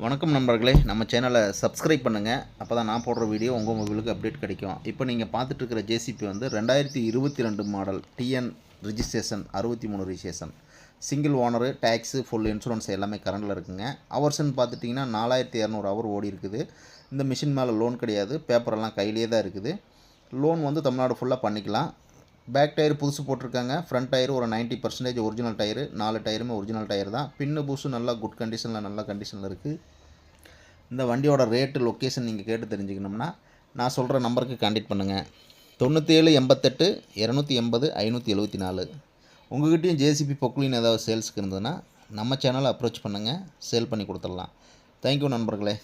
வணக்கம் நண்பர்களே, நம்ம சேனலை சப்ஸ்கிரைப் பண்ணுங்கள். அப்போ தான் நான் போடுற வீடியோ உங்கள் மொபைலுக்கு அப்டேட் கிடைக்கும். இப்போ நீங்கள் பார்த்துட்ருக்கிற ஜேசிபி வந்து 2022 model TN registration 63 registration single owner, tax, full insurance எல்லாமே கரண்டில் இருக்குங்க. ஹவர்ஸ்ன்னு பார்த்துட்டிங்கன்னா 4200 ஹவர் ஓடி இருக்குது. இந்த மிஷின் மேலே லோன் கிடையாது, பேப்பரெல்லாம் கையிலே தான் இருக்குது. லோன் வந்து தமிழ்நாடு ஃபுல்லாக பண்ணிக்கலாம். பேக் டயர் புதுசு போட்டிருக்காங்க. ஃப்ரண்ட் டயர் ஒரு 90% ஒரிஜினல் டயரு, 4 டயருமே ஒரிஜினல் டயர் தான். பின்னு பூஸு நல்லா குட் கண்டிஷனில் நல்ல கண்டிஷனில் இருக்குது. இந்த வண்டியோட ரேட்டு லொக்கேஷன் நீங்கள் கேட்டு தெரிஞ்சுக்கணும்னா நான் சொல்கிற நம்பருக்கு கான்டாக்ட் பண்ணுங்கள். 97 88 280 574. உங்கள்கிட்டையும் ஜேசிபி பொக்லின் ஏதாவது சேல்ஸுக்கு இருந்ததுன்னா நம்ம சேனலை அப்ரோச் பண்ணுங்கள், சேல் பண்ணி கொடுத்துடலாம். தேங்க்யூ நண்பர்களே.